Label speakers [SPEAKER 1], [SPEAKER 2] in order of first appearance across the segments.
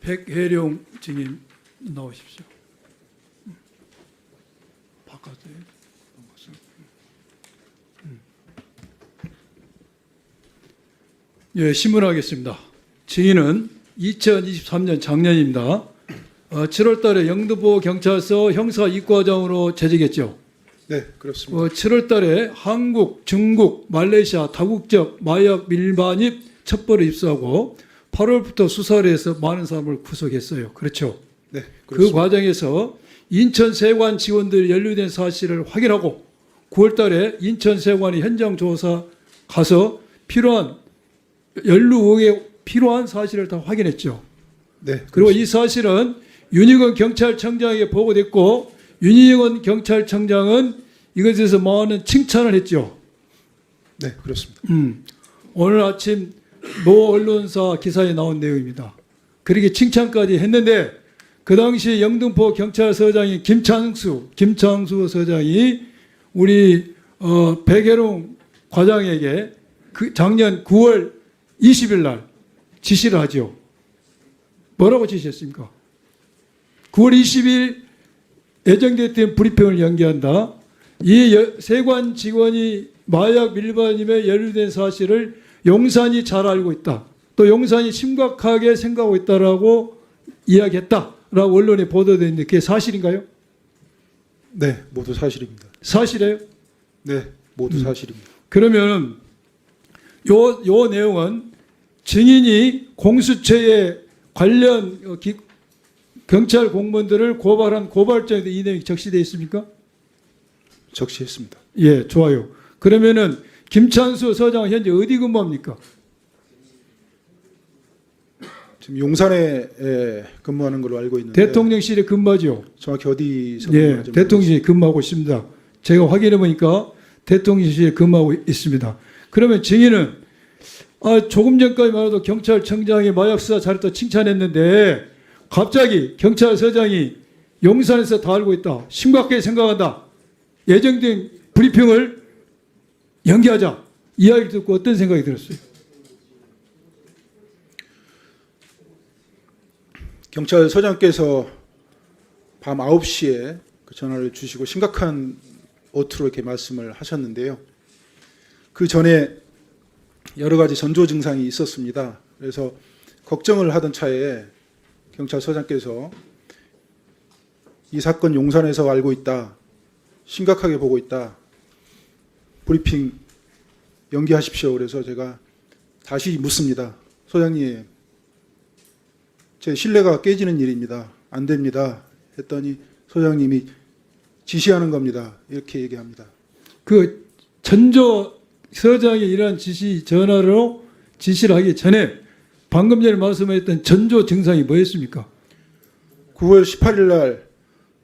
[SPEAKER 1] 백혜룡 증인 나오십시오. 바깥에 넘어가서. 예, 신문하겠습니다. 증인은 2023년 작년입니다. 7월 달에 영등포 경찰서 형사 이과장으로 재직했죠.
[SPEAKER 2] 네, 그렇습니다.
[SPEAKER 1] 7월 달에 한국, 중국, 말레이시아 다국적 마약 밀반입 첩보를 입수하고 8월부터 수사를 해서 많은 사람을 구속했어요. 그렇죠.
[SPEAKER 2] 네,
[SPEAKER 1] 그
[SPEAKER 2] 그렇습니다.
[SPEAKER 1] 과정에서 인천 세관 직원들이 연루된 사실을 확인하고 9월 달에 인천 세관이 현장 조사 가서 필요한 연루 의혹에 필요한 사실을 다 확인했죠.
[SPEAKER 2] 네,
[SPEAKER 1] 그리고 이 사실은 윤희건 경찰청장에게 보고됐고 윤희건 경찰청장은 이것에 대해서 많은 칭찬을 했죠.
[SPEAKER 2] 네, 그렇습니다.
[SPEAKER 1] 오늘 아침 모 언론사 기사에 나온 내용입니다. 그렇게 칭찬까지 했는데 그 당시 영등포 경찰서장이 김창수 서장이 우리 백혜룡 과장에게 그 작년 9월 20일 날 지시를 하죠. 뭐라고 지시했습니까? 9월 20일 예정됐던 브리핑을 연기한다. 이 세관 직원이 마약 밀반입에 연루된 사실을 용산이 잘 알고 있다. 또 용산이 심각하게 생각하고 있다라고 이야기했다라고 언론에 보도되는데 그게 사실인가요?
[SPEAKER 2] 네, 모두 사실입니다.
[SPEAKER 1] 사실이에요?
[SPEAKER 2] 네, 모두 사실입니다.
[SPEAKER 1] 그러면 요 내용은 증인이 공수처에 관련 경찰 공무원들을 고발한 고발장에도 이 내용이 적시되어 있습니까?
[SPEAKER 2] 적시했습니다.
[SPEAKER 1] 예, 좋아요. 그러면은 김찬수 서장은 현재 어디 근무합니까?
[SPEAKER 2] 지금 용산에 근무하는 걸로 알고 있는데
[SPEAKER 1] 대통령실에 근무하죠.
[SPEAKER 2] 정확히 어디서
[SPEAKER 1] 예,
[SPEAKER 2] 근무하는지
[SPEAKER 1] 대통령실에 근무하고 있습니다. 제가 확인해 보니까 대통령실에 근무하고 있습니다. 그러면 증인은 조금 전까지만 해도 경찰청장이 마약 수사 잘했다 칭찬했는데 갑자기 경찰서장이 용산에서 다 알고 있다. 심각하게 생각한다. 예정된 브리핑을 연기하자. 이야기 듣고 어떤 생각이 들었어요?
[SPEAKER 2] 경찰서장께서 밤 9시에 그 전화를 주시고 심각한 어투로 이렇게 말씀을 하셨는데요. 그 전에 여러 가지 전조 증상이 있었습니다. 그래서 걱정을 하던 차에 경찰서장께서 이 사건 용산에서 알고 있다. 심각하게 보고 있다. 브리핑 연기하십시오. 그래서 제가 다시 묻습니다. 소장님, 제 신뢰가 깨지는 일입니다. 안 됩니다. 했더니 소장님이 지시하는 겁니다. 이렇게 얘기합니다.
[SPEAKER 1] 그 전조 서장이 이러한 전화로 지시를 하기 전에 방금 전에 말씀하셨던 전조 증상이 뭐였습니까?
[SPEAKER 2] 9월 18일 날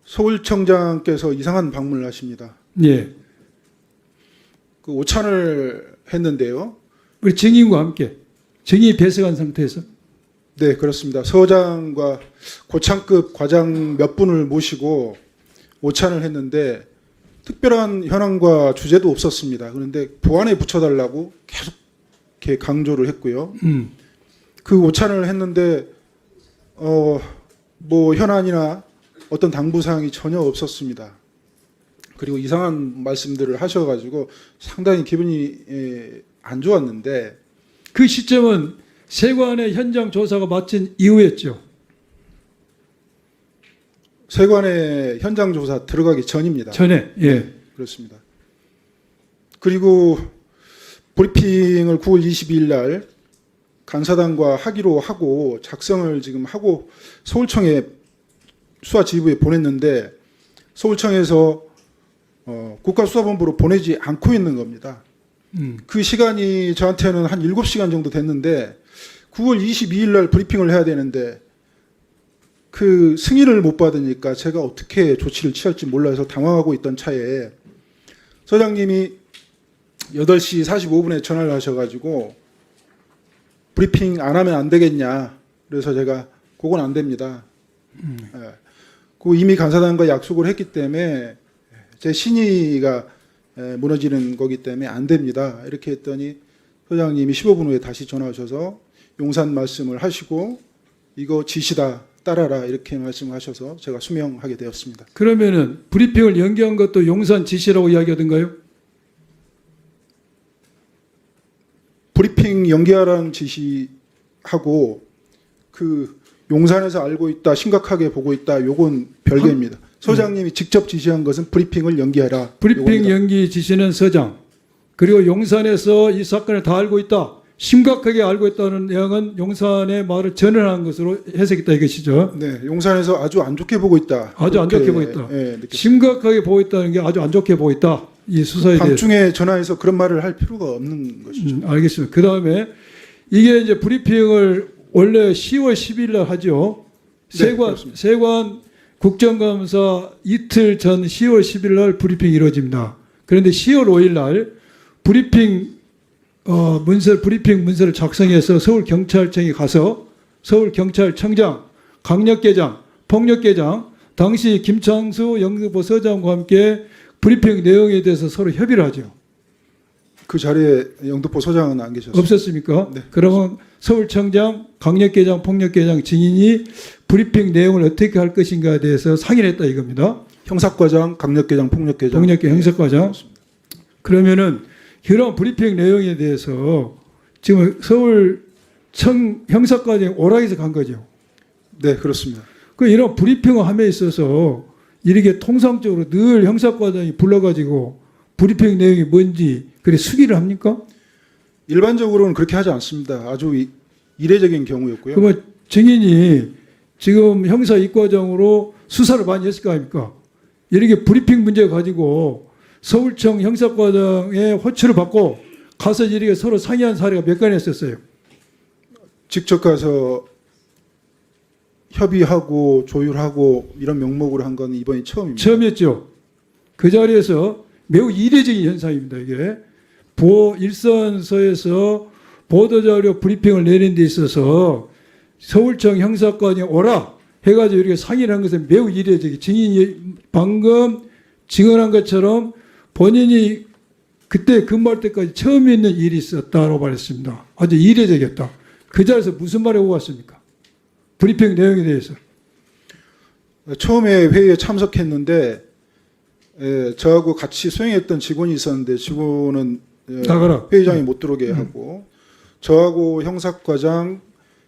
[SPEAKER 2] 서울청장께서 이상한 방문을 하십니다.
[SPEAKER 1] 예.
[SPEAKER 2] 그 오찬을 했는데요.
[SPEAKER 1] 우리 증인과 함께 증인이 배석한 상태에서
[SPEAKER 2] 네, 그렇습니다. 서장과 고창급 과장 몇 분을 모시고 오찬을 했는데 특별한 현황과 주제도 없었습니다. 그런데 보안에 붙여달라고 계속 이렇게 강조를 했고요. 그 오찬을 했는데 뭐 현안이나 어떤 당부사항이 전혀 없었습니다. 그리고 이상한 말씀들을 하셔가지고 상당히 기분이 안 좋았는데
[SPEAKER 1] 그 시점은 세관의 현장 조사가 마친 이후였죠.
[SPEAKER 2] 세관의 현장 조사 들어가기 전입니다.
[SPEAKER 1] 전에. 예.
[SPEAKER 2] 네, 그렇습니다. 그리고 브리핑을 9월 22일 날 간사단과 하기로 하고 작성을 지금 하고 서울청에 수사지휘부에 보냈는데 서울청에서 국가수사본부로 보내지 않고 있는 겁니다. 그 시간이 저한테는 한 7시간 정도 됐는데 9월 22일 날 브리핑을 해야 되는데 그 승인을 못 받으니까 제가 어떻게 조치를 취할지 몰라서 당황하고 있던 차에 서장님이 8시 45분에 전화를 하셔가지고 브리핑 안 하면 안 되겠냐. 그래서 제가 그건 안 됩니다. 그 이미 간사단과 약속을 했기 때문에 제 신의가 무너지는 거기 때문에 안 됩니다. 이렇게 했더니 소장님이 15분 후에 다시 전화 오셔서 용산 말씀을 하시고 이거 지시다 따라라 이렇게 말씀하셔서 제가 수명하게 되었습니다.
[SPEAKER 1] 그러면은 브리핑을 연기한 것도 용산 지시라고 이야기하던가요?
[SPEAKER 2] 브리핑 연기하라는 지시하고 그 용산에서 알고 있다, 심각하게 보고 있다, 요건 별개입니다. 소장님이 직접 지시한 것은 브리핑을 연기하라.
[SPEAKER 1] 브리핑
[SPEAKER 2] 요겁니다.
[SPEAKER 1] 연기 지시는 서장, 그리고 용산에서 이 사건을 다 알고 있다, 심각하게 알고 있다는 내용은 용산의 말을 전환한 것으로 해석했다 이것이죠.
[SPEAKER 2] 네, 용산에서 아주 안 좋게 보고 있다.
[SPEAKER 1] 아주 안
[SPEAKER 2] 그렇게,
[SPEAKER 1] 좋게 보고 있다.
[SPEAKER 2] 예, 느꼈습니다.
[SPEAKER 1] 심각하게 보고 있다는 게 아주 안 좋게 보고 있다. 이 수사에 대해서.
[SPEAKER 2] 밤중에 전화해서 그런 말을 할 필요가 없는 것이죠.
[SPEAKER 1] 알겠습니다. 그 다음에 이게 이제 브리핑을 원래 10월 10일 날 하죠.
[SPEAKER 2] 네, 그렇습니다.
[SPEAKER 1] 세관 국정감사 이틀 전 10월 10일 날 브리핑이 이루어집니다. 그런데 10월 5일 날 브리핑 문서를 작성해서 서울경찰청에 가서 서울경찰청장, 강력계장, 폭력계장, 당시 김창수 영등포 서장과 함께 브리핑 내용에 대해서 서로 협의를 하죠.
[SPEAKER 2] 그 자리에 영등포 소장은 안 계셨습니다.
[SPEAKER 1] 없었습니까?
[SPEAKER 2] 네.
[SPEAKER 1] 그러면 서울청장, 강력계장, 폭력계장 증인이 브리핑 내용을 어떻게 할 것인가에 대해서 상의를 했다 이겁니다.
[SPEAKER 2] 형사과장, 강력계장, 폭력계장.
[SPEAKER 1] 폭력계 형사과장. 그러면은 이런 브리핑 내용에 대해서 지금 서울청 형사과장이 오락에서 간 거죠.
[SPEAKER 2] 네, 그렇습니다.
[SPEAKER 1] 그 이런 브리핑을 함에 있어서 이렇게 통상적으로 늘 형사과장이 불러가지고 브리핑 내용이 뭔지 그래 수기를 합니까?
[SPEAKER 2] 일반적으로는 그렇게 하지 않습니다. 아주 이례적인 경우였고요.
[SPEAKER 1] 그러면 증인이 지금 형사 이과장으로 수사를 많이 했을 거 아닙니까? 이렇게 브리핑 문제 가지고 서울청 형사과장의 호출을 받고 가서 이렇게 서로 상의한 사례가 몇 건 있었어요.
[SPEAKER 2] 직접 가서 협의하고 조율하고 이런 명목으로 한 건 이번이 처음입니다.
[SPEAKER 1] 처음이었죠. 그 자리에서 매우 이례적인 현상입니다. 이게 일선서에서 보도자료 브리핑을 내는 데 있어서 서울청 형사과장이 오라 해가지고 이렇게 상의를 한 것은 매우 이례적이 증인이 방금 증언한 것처럼 본인이 그때 근무할 때까지 처음 있는 일이 있었다고 말했습니다. 아주 이례적이었다. 그 자리에서 무슨 말을 하고 왔습니까? 브리핑 내용에 대해서.
[SPEAKER 2] 처음에 회의에 참석했는데 저하고 같이 수행했던 직원이 있었는데 직원은
[SPEAKER 1] 나가라.
[SPEAKER 2] 회의장에 못 들어오게 하고 저하고 형사과장,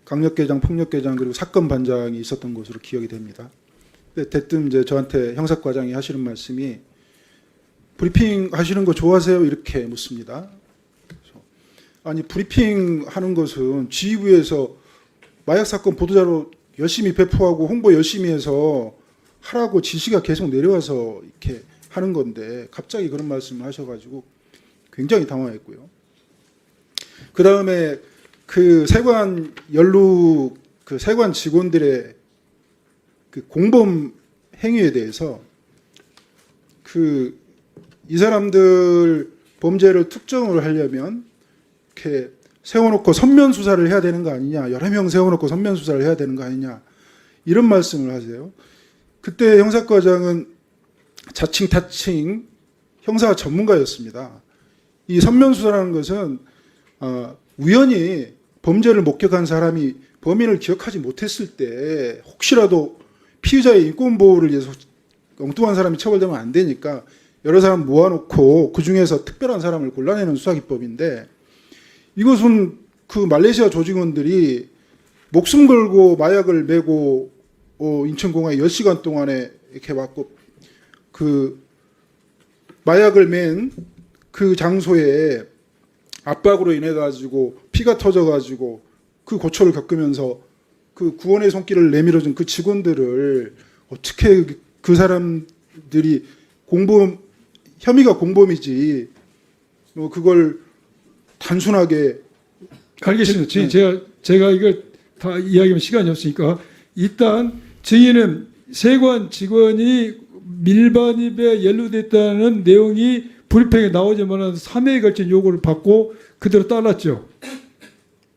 [SPEAKER 2] 강력계장, 폭력계장 그리고 사건 반장이 있었던 것으로 기억이 됩니다. 근데 대뜸 이제 저한테 형사과장이 하시는 말씀이 브리핑 하시는 거 좋아하세요? 이렇게 묻습니다. 그래서 아니 브리핑 하는 것은 지휘부에서 마약 사건 보도자료 열심히 배포하고 홍보 열심히 해서 하라고 지시가 계속 내려와서 이렇게 하는 건데 갑자기 그런 말씀을 하셔가지고 굉장히 당황했고요. 그 다음에 그 세관 그 세관 직원들의 그 공범 행위에 대해서 이 사람들 범죄를 특정을 하려면 이렇게 세워놓고 선면 수사를 해야 되는 거 아니냐, 여러 명 세워놓고 선면 수사를 해야 되는 거 아니냐 이런 말씀을 하세요. 그때 형사과장은 자칭 타칭 형사 전문가였습니다. 이 선면 수사라는 것은 우연히 범죄를 목격한 사람이 범인을 기억하지 못했을 때 혹시라도 피의자의 인권 보호를 위해서 엉뚱한 사람이 처벌되면 안 되니까 여러 사람 모아놓고 그 중에서 특별한 사람을 골라내는 수사기법인데 이것은 그 말레이시아 조직원들이 목숨 걸고 마약을 메고 인천공항에 10시간 동안에 이렇게 왔고 그 마약을 맨 그 장소에 압박으로 인해 가지고 피가 터져 가지고 그 고초를 겪으면서 그 구원의 손길을 내밀어준 그 직원들을 어떻게 그 사람들이 혐의가 공범이지 그걸 단순하게
[SPEAKER 1] 알겠습니다. 증인
[SPEAKER 2] 네.
[SPEAKER 1] 제가 이걸 다 이야기하면 시간이 없으니까 일단 증인은 세관 직원이 밀반입에 연루됐다는 내용이 브리핑에 나오지만 3회에 걸친 요구를 받고 그대로 따랐죠.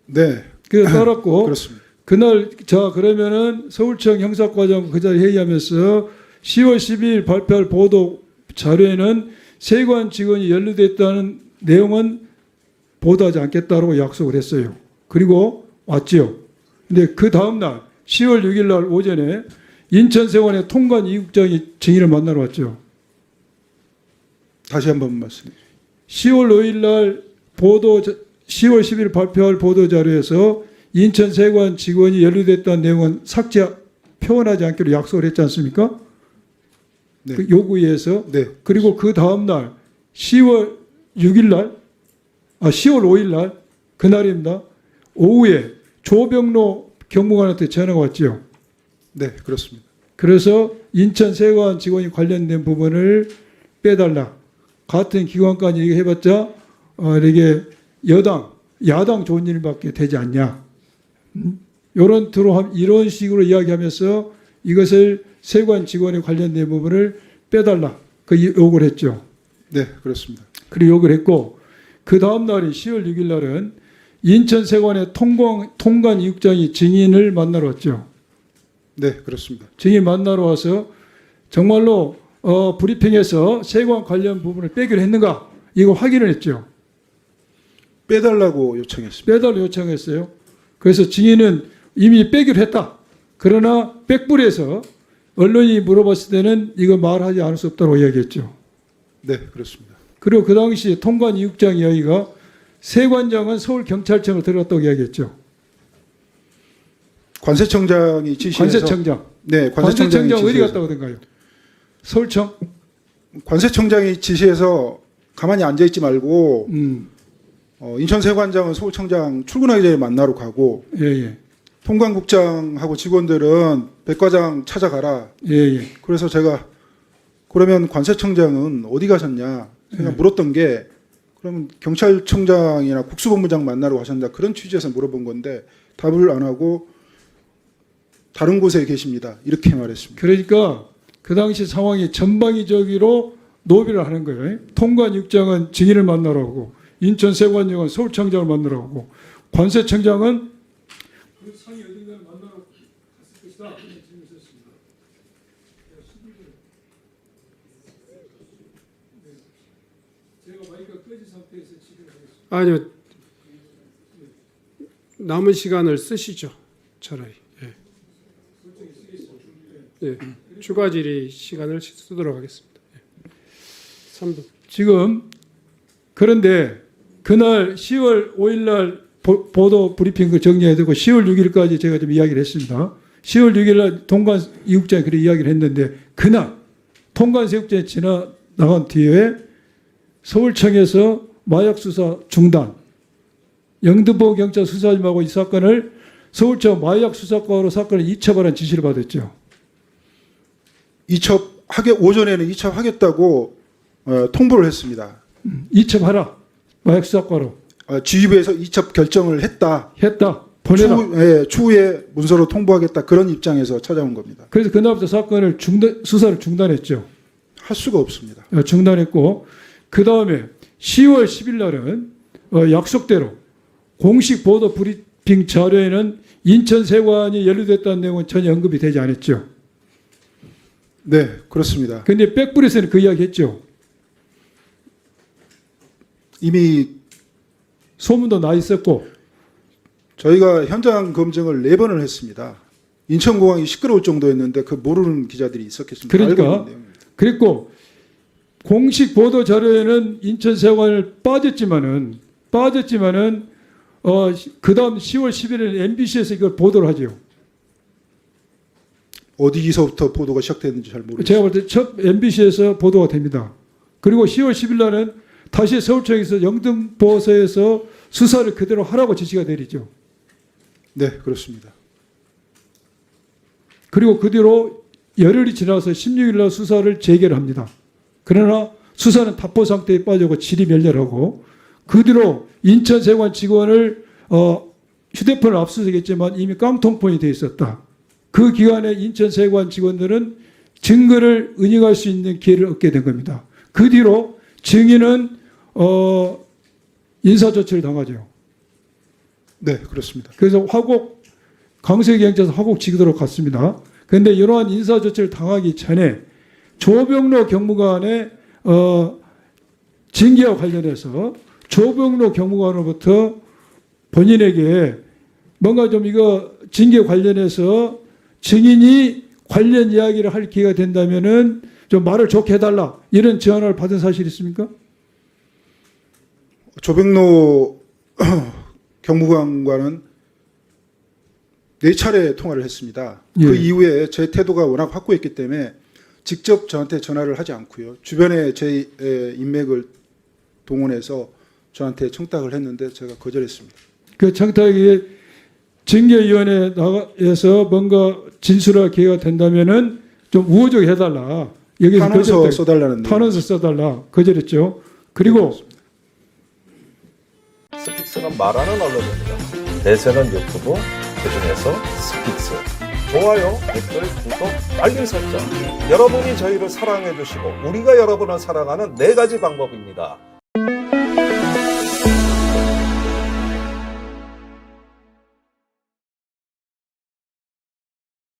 [SPEAKER 2] 네.
[SPEAKER 1] 그대로 따랐고
[SPEAKER 2] 그렇습니다.
[SPEAKER 1] 그날 그러면은 서울청 형사과장 그 자리 회의하면서 10월 12일 발표할 보도 자료에는 세관 직원이 연루됐다는 내용은 보도하지 않겠다고 약속을 했어요. 그리고 왔죠. 근데 그 다음날 10월 6일 날 오전에 인천세관의 통관 이국장이 증인을 만나러 왔죠.
[SPEAKER 2] 다시 한번 말씀해 주세요.
[SPEAKER 1] 10월 5일 날 10월 10일 발표할 보도자료에서 인천세관 직원이 연루됐다는 내용은 표현하지 않기로 약속을 했지 않습니까?
[SPEAKER 2] 네.
[SPEAKER 1] 그 요구에 의해서.
[SPEAKER 2] 네.
[SPEAKER 1] 그리고 그 다음날 10월 6일 날, 10월 5일 날, 그날입니다. 오후에 조병로 경무관한테 전화가 왔죠.
[SPEAKER 2] 네, 그렇습니다.
[SPEAKER 1] 그래서 인천세관 직원이 관련된 부분을 빼달라. 같은 기관까지 얘기해봤자 이게 야당 좋은 일밖에 되지 않냐. 이런 식으로 이야기하면서 이것을 세관 직원에 관련된 부분을 빼달라. 그 요구를 했죠.
[SPEAKER 2] 네, 그렇습니다.
[SPEAKER 1] 그리고 요구를 했고 그 다음 날인 10월 6일 날은 인천세관의 통관 이국장이 증인을 만나러 왔죠.
[SPEAKER 2] 네, 그렇습니다.
[SPEAKER 1] 증인 만나러 와서 정말로 브리핑에서 세관 관련 부분을 빼기로 했는가 이거 확인을 했죠.
[SPEAKER 2] 빼달라고 요청했습니다.
[SPEAKER 1] 빼달라 요청했어요. 그래서 증인은 이미 빼기로 했다. 그러나 백불에서 언론이 물어봤을 때는 이거 말하지 않을 수 없다고 이야기했죠.
[SPEAKER 2] 네, 그렇습니다.
[SPEAKER 1] 그리고 그 당시 통관 이국장 이야기가 세관장은 서울경찰청을 들어갔다고 이야기했죠.
[SPEAKER 2] 관세청장이 지시해서
[SPEAKER 1] 관세청장.
[SPEAKER 2] 네,
[SPEAKER 1] 관세청장 어디
[SPEAKER 2] 지시해서-
[SPEAKER 1] 갔다 오던가요? 서울청?
[SPEAKER 2] 관세청장이 지시해서 가만히 앉아 있지 말고
[SPEAKER 1] 음,
[SPEAKER 2] 인천세관장은 서울청장 출근하기 전에 만나러 가고
[SPEAKER 1] 예, 예.
[SPEAKER 2] 통관국장하고 직원들은 백과장 찾아가라.
[SPEAKER 1] 예, 예.
[SPEAKER 2] 그래서 제가 그러면 관세청장은 어디 가셨냐 제가 물었던 게 그러면 경찰청장이나 국수본부장 만나러 가셨나 그런 취지에서 물어본 건데 답을 안 하고 다른 곳에 계십니다. 이렇게 말했습니다.
[SPEAKER 1] 그러니까 그 당시 상황이 전방위적으로 노비를 하는 거예요. 통관 육장은 증인을 만나러 오고 인천세관장은 서울청장을 만나러 오고 관세청장은 그 상이 어딘가 만나러 갔을 것이다. 그런 질문이 있었습니다. 제가 마이크가 꺼진 상태에서 질의를 하겠습니다.
[SPEAKER 3] 아니요. 남은 시간을 쓰시죠. 차라리. 예. 예. 추가 질의 시간을 쓰도록 하겠습니다. 예. 3분.
[SPEAKER 1] 지금 그런데 그날 10월 5일 날 보도 브리핑을 정리해야 되고 10월 6일까지 제가 좀 이야기를 했습니다. 10월 6일 날 통관 이국장이 그렇게 이야기를 했는데 그날 통관 세국장이 지나간 뒤에 서울청에서 마약 수사 중단, 영등포 경찰 수사팀하고 이 사건을 서울청 마약 수사과로 사건을 이첩하라는 지시를 받았죠.
[SPEAKER 2] 오전에는 이첩하겠다고 통보를 했습니다.
[SPEAKER 1] 이첩하라. 마약 수사과로.
[SPEAKER 2] 지휘부에서 이첩 결정을 했다.
[SPEAKER 1] 보내라.
[SPEAKER 2] 추후에 문서로 통보하겠다. 그런 입장에서 찾아온 겁니다.
[SPEAKER 1] 그래서 그날부터 사건을 수사를 중단했죠.
[SPEAKER 2] 할 수가 없습니다.
[SPEAKER 1] 중단했고 그 다음에 10월 10일 날은 약속대로 공식 보도 브리핑 자료에는 인천세관이 연루됐다는 내용은 전혀 언급이 되지 않았죠.
[SPEAKER 2] 네, 그렇습니다.
[SPEAKER 1] 그런데 백불에서는 그 이야기 했죠.
[SPEAKER 2] 이미
[SPEAKER 1] 소문도 나 있었고
[SPEAKER 2] 저희가 현장 검증을 4번을 했습니다. 인천공항이 시끄러울 정도였는데 그 모르는 기자들이 있었겠습니까?
[SPEAKER 1] 그러니까
[SPEAKER 2] 알고 있는 내용입니다.
[SPEAKER 1] 그랬고 공식 보도 자료에는 인천세관을 빠졌지만은 그 다음 10월 11일 MBC에서 이걸 보도를 하죠.
[SPEAKER 2] 어디서부터 보도가 시작됐는지 잘 모르겠습니다.
[SPEAKER 1] 제가 볼 때 첫 MBC에서 보도가 됩니다. 그리고 10월 10일 날은 다시 서울청에서 영등포서에서 수사를 그대로 하라고 지시가 내리죠.
[SPEAKER 2] 네, 그렇습니다.
[SPEAKER 1] 그리고 그 뒤로 열흘이 지나서 16일 날 수사를 재개를 합니다. 그러나 수사는 답보 상태에 빠지고 질이 멸렬하고 그 뒤로 인천세관 직원을 휴대폰을 압수수색했지만 이미 깡통폰이 되어 있었다. 그 기간에 인천세관 직원들은 증거를 은닉할 수 있는 기회를 얻게 된 겁니다. 그 뒤로 증인은 인사조치를 당하죠.
[SPEAKER 2] 네, 그렇습니다.
[SPEAKER 1] 그래서 강서경찰서 화곡지구로 갔습니다. 그런데 이러한 인사조치를 당하기 전에 조병로 경무관의 징계와 관련해서 조병로 경무관으로부터 본인에게 뭔가 좀 이거 징계 관련해서 증인이 관련 이야기를 할 기회가 된다면은 좀 말을 좋게 해달라 이런 제안을 받은 사실 있습니까?
[SPEAKER 2] 조백로 경무관과는 4차례 통화를 했습니다. 그
[SPEAKER 1] 예.
[SPEAKER 2] 이후에 제 태도가 워낙 확고했기 때문에 직접 저한테 전화를 하지 않고요. 주변에 제 인맥을 동원해서 저한테 청탁을 했는데 제가 거절했습니다.
[SPEAKER 1] 그 청탁이 징계위원회에서 뭔가 진술할 기회가 된다면은 좀 우호적으로 해달라. 여기서
[SPEAKER 2] 탄원서
[SPEAKER 1] 거절했다.
[SPEAKER 2] 써달라는
[SPEAKER 1] 탄원서 써달라. 거절했죠. 그리고
[SPEAKER 4] 스픽스는 말하는 언론입니다. 대세는 유튜브, 그중에서 스픽스. 좋아요, 댓글, 구독, 알림 설정. 여러분이 저희를 사랑해 주시고 우리가 여러분을 사랑하는 4가지 방법입니다.